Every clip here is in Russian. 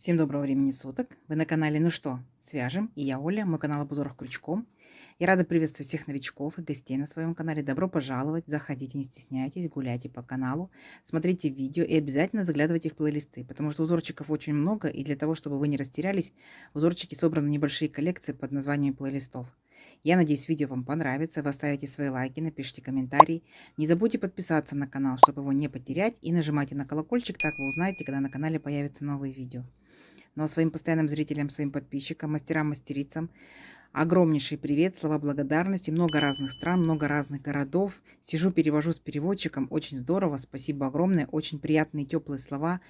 Всем доброго времени суток. Вы на канале «Ну что, свяжем?» И я Оля, мой канал об узорах крючком. Я рада приветствовать всех новичков и гостей на своем канале. Добро пожаловать, заходите, не стесняйтесь, гуляйте по каналу, смотрите видео и обязательно заглядывайте в плейлисты, потому что узорчиков очень много, и для того, чтобы вы не растерялись, узорчики собраны небольшие коллекции под названием плейлистов. Я надеюсь, видео вам понравится, вы оставите свои лайки, напишите комментарии. Не забудьте подписаться на канал, чтобы его не потерять, и нажимайте на колокольчик, так вы узнаете, когда на канале появятся новые видео. Ну а своим постоянным зрителям, своим подписчикам, мастерам-мастерицам огромнейший привет, слова благодарности. Много разных стран, много разных городов. Сижу, перевожу с переводчиком. Очень здорово, спасибо огромное. Очень приятные, теплые слова,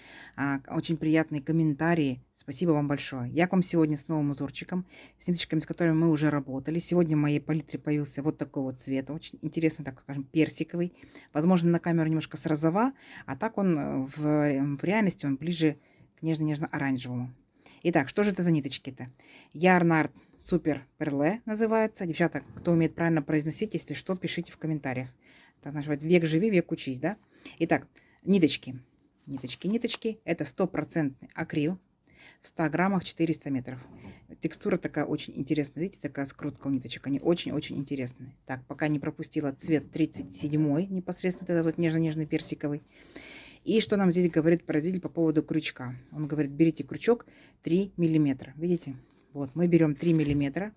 очень приятные комментарии. Спасибо вам большое. Я к вам сегодня с новым узорчиком, с ниточками, с которыми мы уже работали. Сегодня в моей палитре появился вот такой вот цвет. Очень интересный, так скажем, персиковый. Возможно, на камеру немножко срозова, а так он в реальности он ближе к нежно-нежно-оранжевому. Итак, что же это за ниточки-то? Ярнард Супер Перле называются. Девчата, кто умеет правильно произносить, если что, пишите в комментариях. Так называют век живи, век учись, да? Итак, ниточки. Ниточки. Это стопроцентный акрил. В 100 граммах 400 метров. Текстура такая очень интересная. Видите, такая скрутка у ниточек. Они очень-очень интересные. Так, пока не пропустила цвет 37 непосредственно, этот вот нежно-нежный персиковый. И что нам здесь говорит производитель по поводу крючка? Он говорит, берите крючок 3 миллиметра. Видите? Вот, мы берем 3 миллиметра.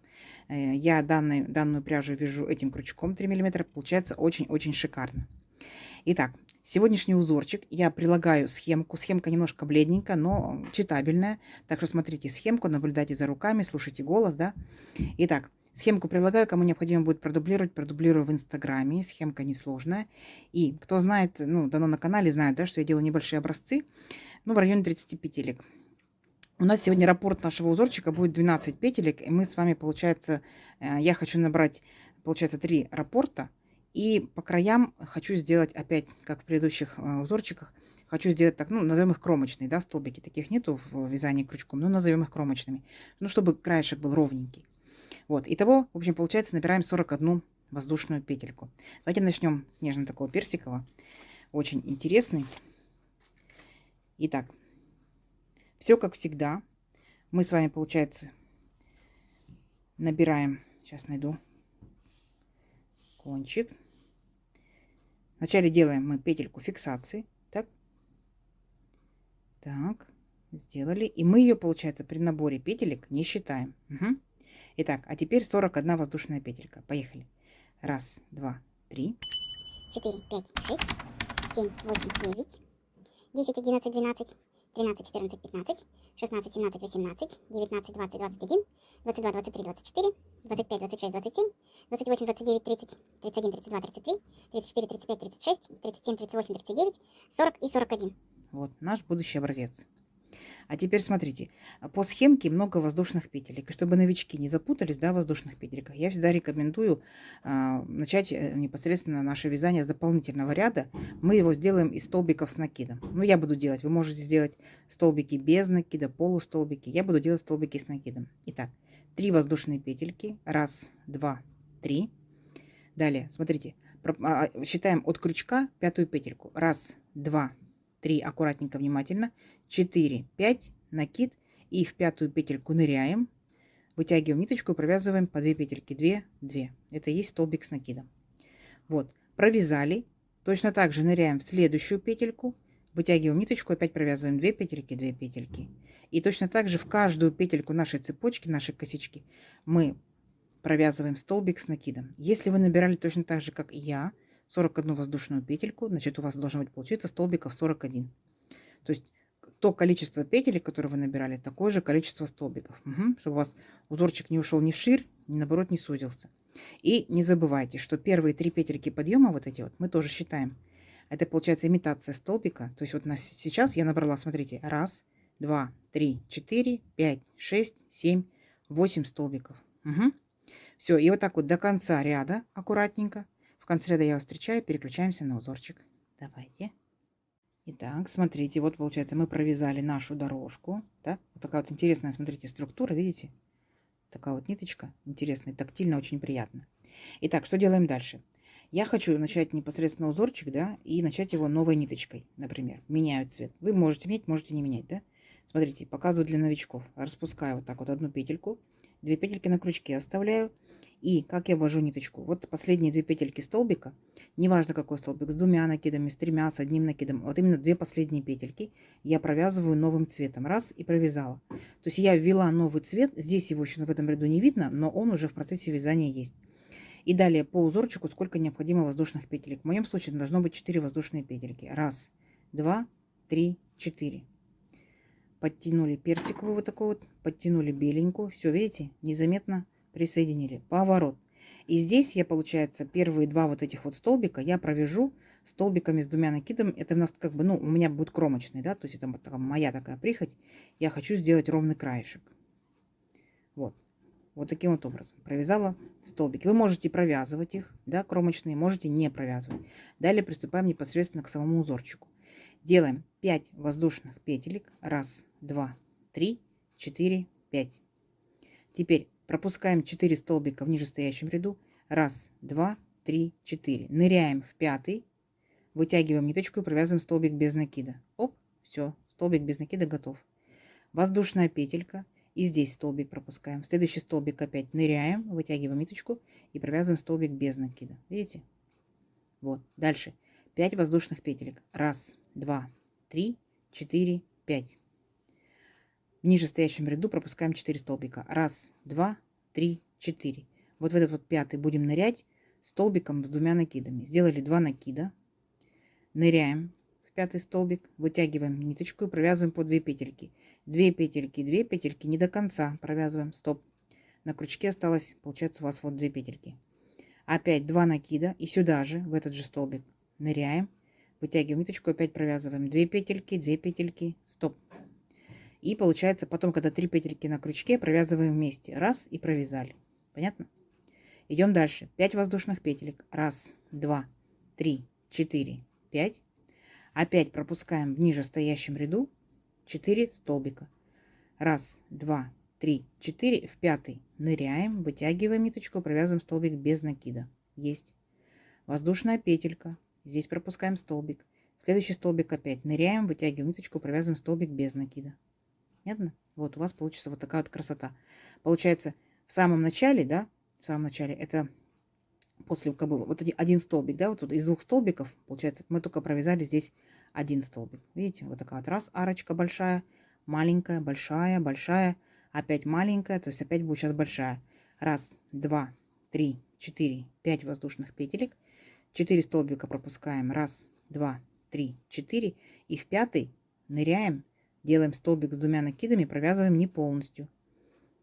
Я данную пряжу вяжу этим крючком 3 миллиметра. Получается очень-очень шикарно. Итак, сегодняшний узорчик. Я прилагаю схемку. Схемка немножко бледненькая, но читабельная. Так что смотрите схемку, наблюдайте за руками, слушайте голос, да. Итак, схемку прилагаю, кому необходимо будет продублировать, продублирую в инстаграме. Схемка несложная. И кто знает, ну, давно на канале знает, да, что я делаю небольшие образцы, ну, в районе 30 петелек. У нас сегодня раппорт нашего узорчика будет 12 петелек, и мы с вами, получается, я хочу набрать, получается, 3 раппорта, и по краям хочу сделать опять, как в предыдущих узорчиках, хочу сделать так, ну, назовем их кромочные, да, столбики, таких нету в вязании крючком, но назовем их кромочными, ну, чтобы краешек был ровненький. Вот, итого, в общем, получается, набираем 41 воздушную петельку. Давайте начнем с нежно такого персикового, очень интересный. Итак, все как всегда. Мы с вами, получается, набираем, сейчас найду кончик. Вначале делаем мы петельку фиксации. Так, сделали. И мы ее, получается, при наборе петелек не считаем. Угу. Итак, а теперь 41 воздушная петелька. Поехали. 1, 2, 3. 4, 5, 6, 7, 8, 9, 10, 11, 12, 13, 14, 15, 16, 17, 18, 19, 20, 21, 22, 23, 24, 25, 26, 27, 28, 29, 30, 31, 32, 33, 34, 35, 36, 37, 38, 39, 40 и 41. Вот наш будущий образец. А теперь смотрите, по схемке много воздушных петелек. И чтобы новички не запутались, да, в воздушных петельках, я всегда рекомендую начать непосредственно наше вязание с дополнительного ряда. Мы его сделаем из столбиков с накидом. Ну, я буду делать, вы можете сделать столбики без накида, полустолбики. Я буду делать столбики с накидом. Итак, 3 воздушные петельки. 1, 2, 3. Далее, смотрите, считаем от крючка 5-ю петельку. 1, 2, 3, аккуратненько, внимательно. 4, 5, накид. И в 5-ю петельку ныряем. Вытягиваем ниточку и провязываем по 2 петельки. 2, 2. Это и есть столбик с накидом. Вот, провязали. Точно так же ныряем в следующую петельку. Вытягиваем ниточку, опять провязываем 2 петельки, 2 петельки. И точно так же в каждую петельку нашей цепочки, нашей косички мы провязываем столбик с накидом. Если вы набирали точно так же, как и я, 41 воздушную петельку, значит, у вас должно быть получиться столбиков 41. То есть то количество петелек, которые вы набирали, такое же количество столбиков. Угу. Чтобы у вас узорчик не ушел ни вширь, ни наоборот не сузился. И не забывайте, что первые 3 петельки подъема, вот эти вот, мы тоже считаем. Это получается имитация столбика. То есть вот сейчас я набрала, смотрите, 1, 2, 3, 4, 5, 6, 7, 8 столбиков. Угу. Все, и вот так вот до конца ряда аккуратненько. В конце ряда я вас встречаю, переключаемся на узорчик. Давайте. Итак, смотрите, вот получается мы провязали нашу дорожку. Да? Вот такая вот интересная, смотрите, структура, видите? Такая вот ниточка интересная, тактильно, очень приятно. Итак, что делаем дальше? Я хочу начать непосредственно узорчик, да, и начать его новой ниточкой, например. Меняю цвет. Вы можете менять, можете не менять, да? Смотрите, показываю для новичков. Распускаю вот так вот одну петельку, 2 петельки на крючке оставляю. И как я ввожу ниточку? Вот последние 2 петельки столбика, неважно какой столбик, с 2 накидами, с 3, с 1 накидом, вот именно 2 последние петельки я провязываю новым цветом. Раз, и провязала. То есть я ввела новый цвет, здесь его еще в этом ряду не видно, но он уже в процессе вязания есть. И далее по узорчику сколько необходимо воздушных петелек. В моем случае должно быть 4 воздушные петельки. Раз, 2, 3, 4. Подтянули персиковую вот такую вот, подтянули беленькую. Все, видите, незаметно присоединили. Поворот. И здесь я, получается, первые 2 вот этих вот столбика я провяжу столбиками с 2 накидами. Это у нас как бы, ну, у меня будет кромочный, да, то есть это вот такая, моя такая прихоть. Я хочу сделать ровный краешек. Вот. Вот таким вот образом провязала столбики. Вы можете провязывать их, да, кромочные, можете не провязывать. Далее приступаем непосредственно к самому узорчику. Делаем 5 воздушных петелек. Раз, 2, 3, 4, 5. Теперь пропускаем 4 столбика в нижестоящем ряду. Раз, 2, 3, 4. Ныряем в 5, вытягиваем ниточку и провязываем столбик без накида. Оп, все, столбик без накида готов. Воздушная петелька. И здесь столбик пропускаем. В следующий столбик опять ныряем, вытягиваем ниточку и провязываем столбик без накида. Видите? Вот. Дальше. 5 воздушных петелек. Раз, 2, 3, 4, 5. В нижестоящем ряду пропускаем 4 столбика. Раз, 2, 3, 4. Вот в этот вот 5 будем нырять столбиком с 2 накидами. Сделали 2 накида. Ныряем в 5 столбик, вытягиваем ниточку и провязываем по 2 петельки. 2 петельки, 2 петельки, не до конца провязываем. Стоп. На крючке осталось, получается, у вас вот 2 петельки. Опять 2 накида и сюда же, в этот же столбик, ныряем, вытягиваем ниточку, опять провязываем 2 петельки, 2 петельки, стоп. И получается потом, когда 3 петельки на крючке, провязываем вместе. Раз и провязали. Понятно? Идем дальше. 5 воздушных петелек. Раз, 2, 3, 4, 5. Опять пропускаем в нижестоящем ряду 4 столбика. Раз, 2, 3, 4. В 5 ныряем, вытягиваем ниточку, провязываем столбик без накида. Есть. Воздушная петелька. Здесь пропускаем столбик. Следующий столбик опять ныряем, вытягиваем ниточку, провязываем столбик без накида. Понятно? Вот у вас получится вот такая вот красота. Получается, в самом начале, да, в самом начале это после как бы вот один столбик, да, вот тут из 2 столбиков, получается, мы только провязали здесь 1 столбик. Видите, вот такая вот раз арочка большая, маленькая, большая, большая, опять маленькая, то есть опять будет сейчас большая. Раз, 2, 3, 4, 5 воздушных петелек, 4 столбика пропускаем, раз, 2, 3, 4, и в 5 ныряем, делаем столбик с 2 накидами, провязываем не полностью.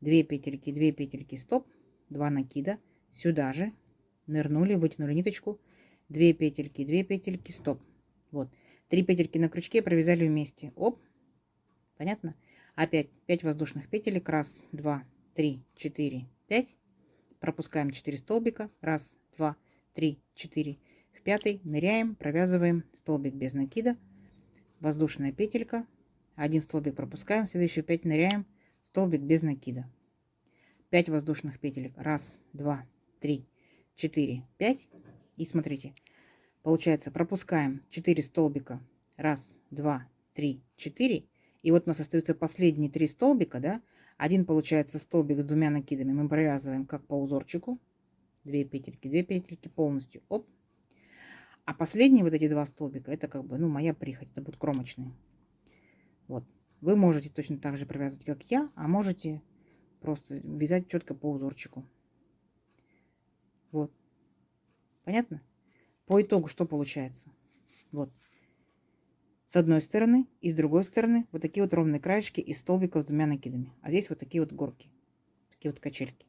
2 петельки, стоп, 2 накида, сюда же, нырнули, вытянули ниточку, 2 петельки, стоп. Вот, 3 петельки на крючке провязали вместе. Оп, понятно? Опять 5 воздушных петелек, раз, 2, 3, 4, 5. Пропускаем 4 столбика, раз, 2, 3, 4. В 5 ныряем, провязываем столбик без накида, воздушная петелька, 1 столбик пропускаем, в следующую 5 ныряем, столбик без накида. 5 воздушных петелек, раз, 2, 3, 4, 5. И смотрите, получается, пропускаем 4 столбика, раз, 2, 3, 4. И вот у нас остаются последние 3 столбика, да. Один получается столбик с 2 накидами, мы провязываем как по узорчику. 2 петельки полностью, оп. А последние вот эти 2 столбика, это как бы, ну, моя прихоть, это будут кромочные. Вот. Вы можете точно так же провязывать, как я, а можете просто вязать четко по узорчику. Вот. Понятно? По итогу что получается? Вот. С одной стороны и с другой стороны вот такие вот ровные краешки из столбиков с 2 накидами. А здесь вот такие вот горки. Такие вот качельки.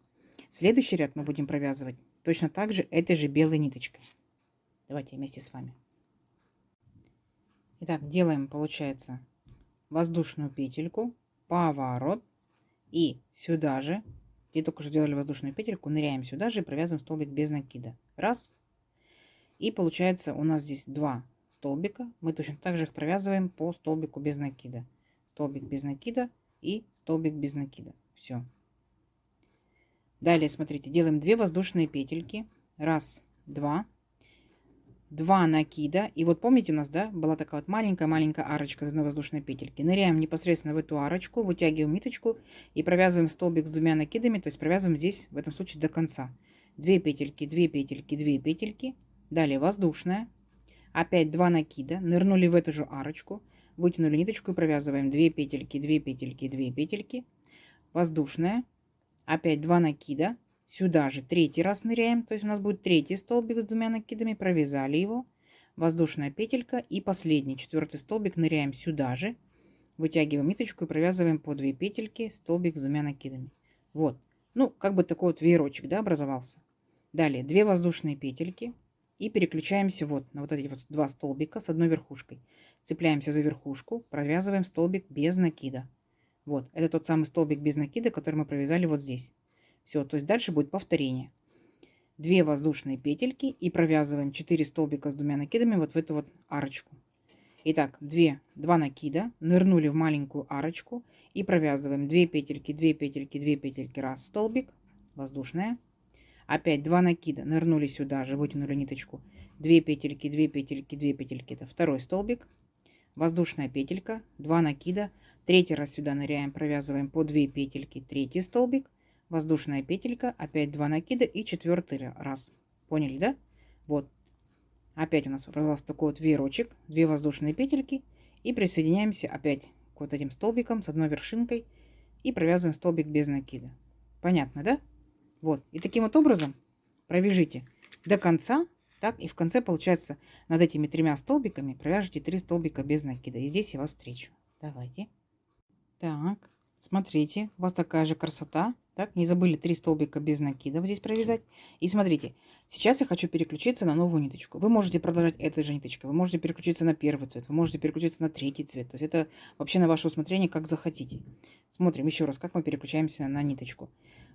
Следующий ряд мы будем провязывать точно так же этой же белой ниточкой. Давайте вместе с вами. Итак, делаем, получается, воздушную петельку, поворот, и сюда же, где только что делали воздушную петельку, ныряем сюда же и провязываем столбик без накида. Раз. И получается у нас здесь 2 столбика. Мы точно так же их провязываем по столбику без накида. Столбик без накида и столбик без накида. Все. Далее, смотрите, делаем 2 воздушные петельки. Раз, 2. 2 накида. И вот помните, у нас, да, была такая вот маленькая-маленькая арочка из одной воздушной петельки. Ныряем непосредственно в эту арочку, вытягиваем ниточку и провязываем столбик с 2 накидами, то есть провязываем здесь, в этом случае, до конца. 2 петельки, 2 петельки, 2 петельки. Далее воздушная. Опять 2 накида. Нырнули в эту же арочку, вытянули ниточку и провязываем 2 петельки, 2 петельки, 2 петельки. Воздушная. Опять 2 накида. Сюда же третий раз ныряем, то есть у нас будет третий столбик с 2 накидами, провязали его, воздушная петелька и последний, четвертый столбик, ныряем сюда же, вытягиваем ниточку и провязываем по 2 петельки, столбик с 2 накидами. Вот, ну, как бы такой вот веерочек, да, образовался. Далее 2 воздушные петельки и переключаемся вот на вот эти вот 2 столбика с одной верхушкой. Цепляемся за верхушку, провязываем столбик без накида. Вот, это тот самый столбик без накида, который мы провязали вот здесь. Все, то есть дальше будет повторение. 2 воздушные петельки и провязываем 4 столбика с 2 накидами вот в эту вот арочку. Итак, 2 накида, нырнули в маленькую арочку и провязываем 2 петельки, 2 петельки, 2 петельки, раз столбик, воздушная. Опять 2 накида, нырнули сюда же, вытянули ниточку, 2 петельки, 2 петельки, 2 петельки, это второй столбик, воздушная петелька, 2 накида, третий раз сюда ныряем, провязываем по 2 петельки, третий столбик, воздушная петелька, опять 2 накида и четвертый раз. Поняли, да? Вот. Опять у нас образовался такой вот веерочек, 2 воздушные петельки и присоединяемся опять к вот этим столбикам с одной вершинкой и провязываем столбик без накида. Понятно, да? Вот. И таким вот образом провяжите до конца, так, и в конце, получается, над этими 3 столбиками провяжите 3 столбика без накида. И здесь я вас встречу. Давайте. Так, смотрите, у вас такая же красота. Так, не забыли 3 столбика без накида здесь провязать. И смотрите, сейчас я хочу переключиться на новую ниточку. Вы можете продолжать этой же ниточкой, вы можете переключиться на первый цвет, вы можете переключиться на третий цвет. То есть это вообще на ваше усмотрение, как захотите. Смотрим еще раз, как мы переключаемся на ниточку.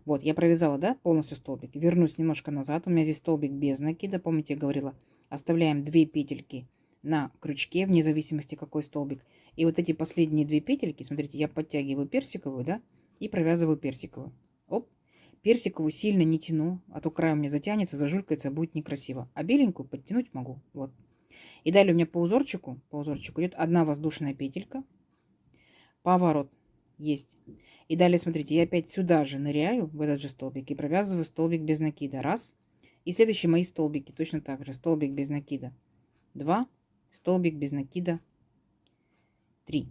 Вот, я провязала, да, полностью столбик. Вернусь немножко назад. У меня здесь столбик без накида. Помните, я говорила, оставляем 2 петельки на крючке, вне зависимости, какой столбик. И вот эти последние 2 петельки, смотрите, я подтягиваю персиковую, да, и провязываю персиковую. Оп. Персиковую сильно не тяну, а то край у меня затянется, зажулькается, будет некрасиво. А беленькую подтянуть могу. Вот. И далее у меня по узорчику идет 1 воздушная петелька. Поворот есть. И далее, смотрите, я опять сюда же ныряю, в этот же столбик, и провязываю столбик без накида. Раз. И следующие мои столбики точно так же. Столбик без накида. 2. Столбик без накида. 3.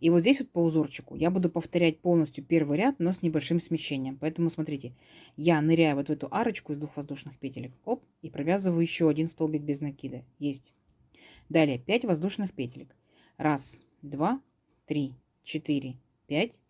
И вот здесь вот по узорчику я буду повторять полностью первый ряд, но с небольшим смещением. Поэтому смотрите, я ныряю вот в эту арочку из 2 воздушных петелек, оп, и провязываю еще 1 столбик без накида. Есть. Далее 5 воздушных петелек. 1, 2, 3, 4, 5.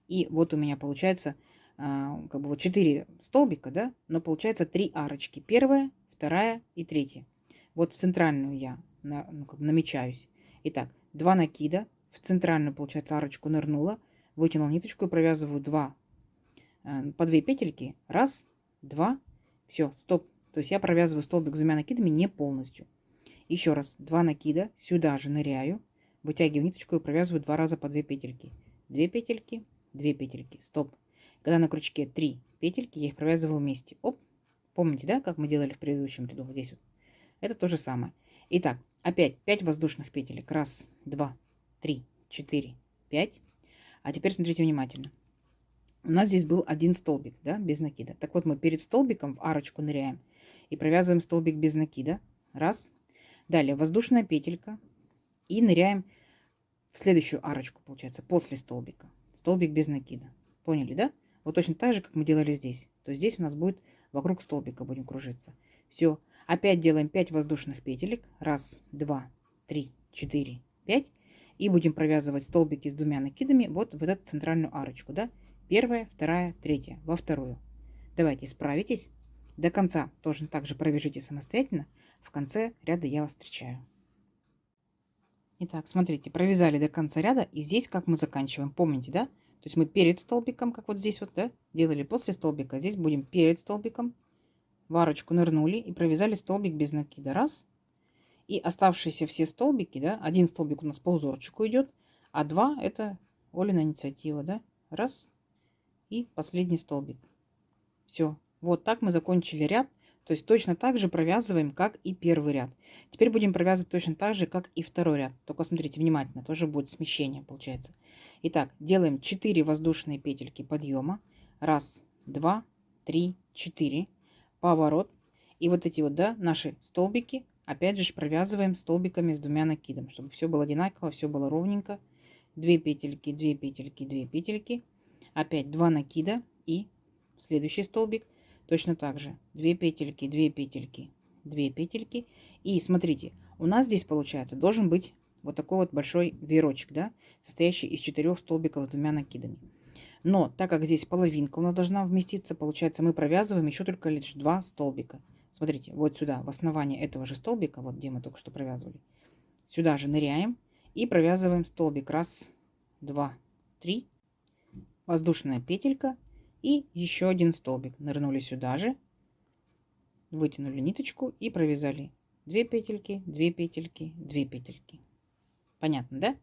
И вот у меня получается как бы вот 4 столбика, да, но получается 3 арочки. Первая, вторая и третья. Вот в центральную я как бы намечаюсь. Итак, 2 накида, в центральную, получается, арочку нырнула, вытянула ниточку и провязываю 2, по 2 петельки. 1, 2, все, стоп. То есть я провязываю столбик с 2 накидами не полностью. Еще раз, 2 накида, сюда же ныряю, вытягиваю ниточку и провязываю 2 раза по 2 петельки. 2 петельки, 2 петельки, стоп. Когда на крючке 3 петельки, я их провязываю вместе. Оп, помните, да, как мы делали в предыдущем ряду, вот здесь вот. Это то же самое. Итак, опять 5 воздушных петелек. 1, 2, 3, 4, 5. А теперь смотрите внимательно. У нас здесь был 1 столбик, да, без накида. Так вот, мы перед столбиком в арочку ныряем и провязываем столбик без накида. 1. Далее воздушная петелька. И ныряем в следующую арочку, получается, после столбика. Столбик без накида. Поняли, да? Вот точно так же, как мы делали здесь. То есть здесь у нас будет вокруг столбика будем кружиться. Все. Опять делаем 5 воздушных петелек. 1, 2, 3, 4, 5. И будем провязывать столбики с 2 накидами вот в эту центральную арочку, да? Первая, вторая, третья, во вторую. Давайте справитесь. До конца тоже так же провяжите самостоятельно. В конце ряда я вас встречаю. Итак, смотрите, провязали до конца ряда. И здесь как мы заканчиваем. Помните, да? То есть мы перед столбиком, как вот здесь вот, да, делали после столбика. Здесь будем перед столбиком. В арочку нырнули и провязали столбик без накида. 1. И оставшиеся все столбики, да, 1 столбик у нас по узорчику идет, а 2 это Олина инициатива, да. 1. И последний столбик. Все. Вот так мы закончили ряд То есть точно так же провязываем, как и первый ряд. Теперь будем провязывать точно так же, как и второй ряд. Только смотрите внимательно, тоже будет смещение получается. Итак, делаем 4 воздушные петельки подъема. Раз, два, три, 4. Поворот. И вот эти вот, да, наши столбики, опять же провязываем столбиками с двумя накидом, чтобы все было одинаково, все было ровненько. 2 петельки, 2 петельки, 2 петельки. Опять 2 накида и следующий столбик. Точно так же 2 петельки, 2 петельки, 2 петельки. И смотрите, у нас здесь получается должен быть вот такой вот большой веерочек, да, состоящий из 4 столбиков с двумя накидами. Но так как здесь половинка у нас должна вместиться, получается мы провязываем еще только лишь 2 столбика. Смотрите, вот сюда, в основание этого же столбика, вот где мы только что провязывали, сюда же ныряем и провязываем столбик. Раз, два, три, воздушная петелька. И еще один столбик. Нырнули сюда же, вытянули ниточку и провязали 2 петельки, 2 петельки, 2 петельки. Понятно, да?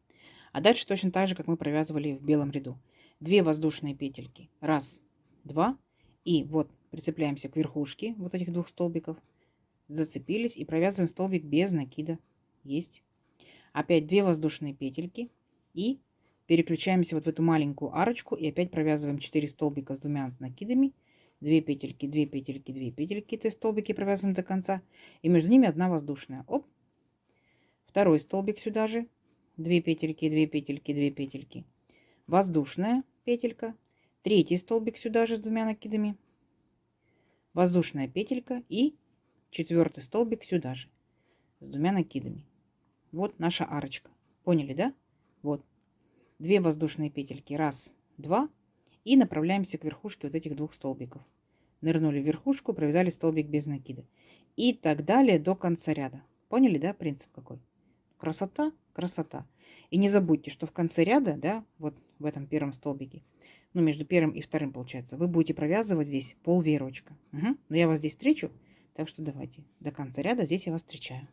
А дальше точно так же, как мы провязывали в белом ряду. 2 воздушные петельки. Раз, два. И вот прицепляемся к верхушке вот этих двух столбиков. Зацепились и провязываем столбик без накида. Есть. Опять 2 воздушные петельки. И переключаемся вот в эту маленькую арочку и опять провязываем 4 столбика с двумя накидами. 2 петельки, 2 петельки, 2 петельки, то есть столбики провязываем до конца. И между ними одна воздушная. Оп. Второй столбик сюда же. 2 петельки, 2 петельки, 2 петельки. Воздушная петелька. Третий столбик сюда же с двумя накидами. Воздушная петелька. И четвертый столбик сюда же с двумя накидами. Вот наша арочка. Поняли, да? Вот. 2 воздушные петельки. Раз, два. И направляемся к верхушке вот этих двух столбиков. Нырнули в верхушку, провязали столбик без накида. И так далее до конца ряда. Поняли, да, принцип какой? Красота, красота. И не забудьте, что в конце ряда, да, вот в этом первом столбике, ну, между первым и вторым, получается, вы будете провязывать здесь пол веерочка. Угу. Но я вас здесь встречу, так что давайте до конца ряда здесь я вас встречаю.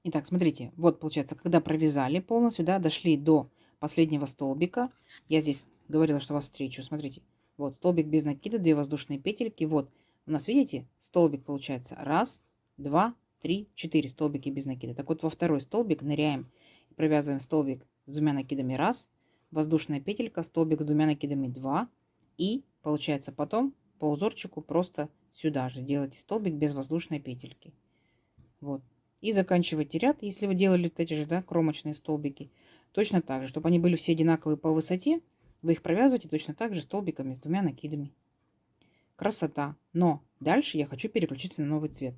Итак, смотрите, вот получается, когда провязали полностью, да, дошли до последнего столбика. Я здесь говорила, что вас встречу. Смотрите, вот столбик без накида, 2 воздушные петельки. Вот у нас, видите, столбик получается. Раз, два, три, 4 столбики без накида. Так вот, во второй столбик ныряем и провязываем столбик с двумя накидами. Раз, воздушная петелька, столбик с двумя накидами. 2. И получается потом по узорчику просто сюда же делайте столбик без воздушной петельки. Вот. И заканчивайте ряд, если вы делали вот эти же, да, кромочные столбики. Точно так же, чтобы они были все одинаковые по высоте, вы их провязываете точно так же столбиками с двумя накидами. Красота. Но дальше я хочу переключиться на новый цвет.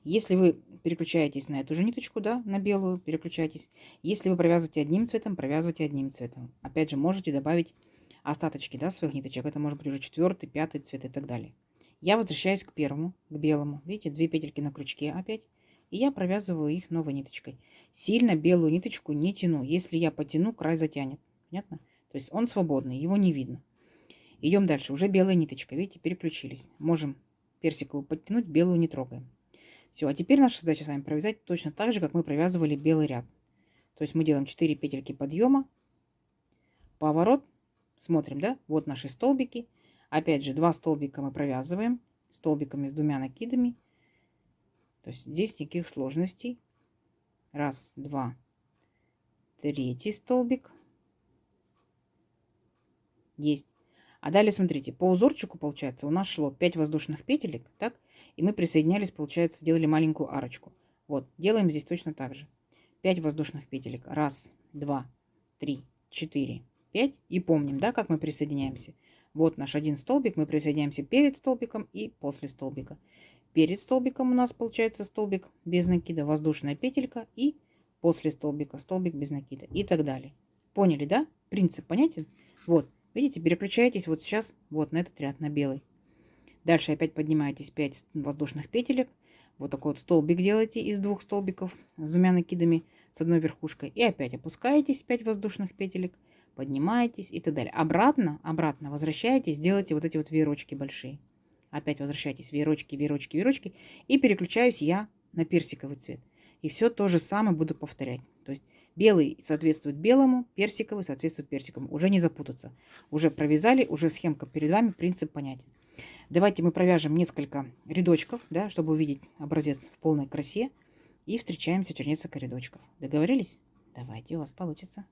Если вы переключаетесь на эту же ниточку, да, на белую, переключайтесь. Если вы провязываете одним цветом, провязывайте одним цветом. Опять же, можете добавить остаточки, да, своих ниточек. Это может быть уже 4-й, 5-й цвет и так далее. Я возвращаюсь к первому, к белому. Видите, 2 петельки на крючке опять. И я провязываю их новой ниточкой. Сильно белую ниточку не тяну. Если я потяну, край затянет. Понятно? То есть он свободный, его не видно. Идем дальше. Уже белая ниточка. Видите, переключились. Можем персиковую подтянуть, белую не трогаем. Все, а теперь наша задача с вами провязать точно так же, как мы провязывали белый ряд. То есть мы делаем 4 петельки подъема, поворот, смотрим, да, вот наши столбики. Опять же, 2 столбика мы провязываем столбиками с двумя накидами. То есть здесь никаких сложностей. Раз, два, третий столбик. Есть. А далее, смотрите, по узорчику, получается, у нас шло 5 воздушных петелек, так? И мы присоединялись, получается, делали маленькую арочку. Вот, делаем здесь точно так же. 5 воздушных петелек. Раз, два, три, 4, 5. И помним, да, как мы присоединяемся. Вот наш один столбик, мы присоединяемся перед столбиком и после столбика. Перед столбиком у нас получается столбик без накида, воздушная петелька, и после столбика столбик без накида и так далее. Поняли, да? Принцип понятен? Вот, видите, переключаетесь вот сейчас вот на этот ряд, на белый. Дальше опять поднимаетесь 5 воздушных петелек. Вот такой вот столбик делаете из 2 столбиков с двумя накидами, с одной верхушкой. И опять опускаетесь 5 воздушных петелек, поднимаетесь и так далее. Обратно возвращаетесь, делаете вот эти вот веерочки большие. Опять возвращайтесь, веерочки, веерочки, веерочки. И переключаюсь я на персиковый цвет. И все то же самое буду повторять. То есть белый соответствует белому, персиковый соответствует персиковому. Уже не запутаться. Уже провязали, уже схемка перед вами, принцип понятен. Давайте мы провяжем несколько рядочков, да, чтобы увидеть образец в полной красе. И встречаемся через несколько рядочков. Договорились? Давайте, у вас получится.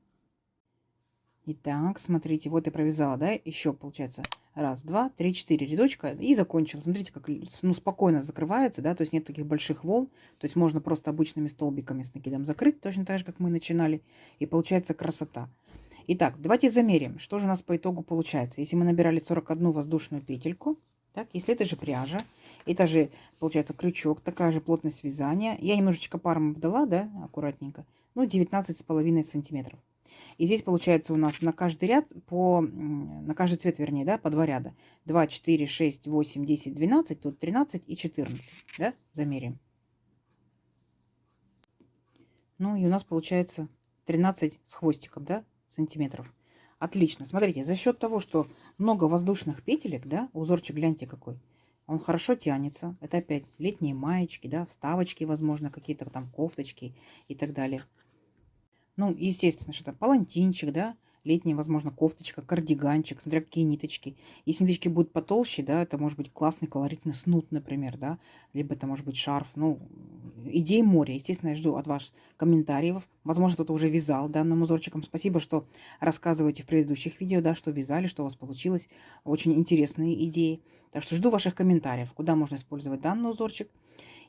Итак, смотрите, вот я провязала, да, еще получается 1, 2, 3, 4 рядочка и закончила. Смотрите, как спокойно закрывается, да, то есть нет таких больших волн, то есть можно просто обычными столбиками с накидом закрыть, точно так же, как мы начинали, и получается красота. Итак, давайте замерим, что же у нас по итогу получается. Если мы набирали 41 воздушную петельку, так, если это же пряжа, это же получается крючок, такая же плотность вязания. Я немножечко паром обдала, да, аккуратненько, ну 19,5 сантиметров. И здесь получается у нас на каждый ряд, на каждый цвет, вернее, да, по 2 ряда. 2, 4, 6, 8, 10, 12, тут 13 и 14, да, замерим. Ну и у нас получается 13 с хвостиком, да, сантиметров. Отлично. Смотрите, за счет того, что много воздушных петелек, да, узорчик, гляньте какой. Он хорошо тянется. Это опять летние маечки, да, вставочки, возможно, какие-то там кофточки и так далее. Ну, естественно, что это палантинчик, да, летняя, возможно, кофточка, кардиганчик, смотря какие ниточки. Если ниточки будут потолще, да, это может быть классный колоритный снуд, например, да, либо это может быть шарф. Ну, идей море. Естественно, я жду от вас комментариев. Возможно, кто-то уже вязал данным узорчиком. Спасибо, что рассказываете в предыдущих видео, да, что вязали, что у вас получилось. Очень интересные идеи. Так что жду ваших комментариев, куда можно использовать данный узорчик.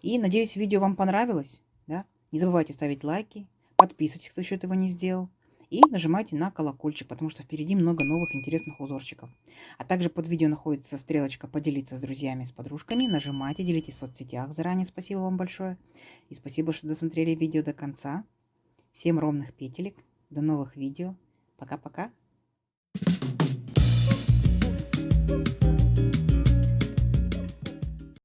И надеюсь, видео вам понравилось, да. Не забывайте ставить лайки. Подписывайтесь, кто еще этого не сделал. И нажимайте на колокольчик, потому что впереди много новых интересных узорчиков. А также под видео находится стрелочка «Поделиться с друзьями, с подружками». Нажимайте, делитесь в соцсетях. Заранее спасибо вам большое. И спасибо, что досмотрели видео до конца. Всем ровных петелек. До новых видео. Пока-пока.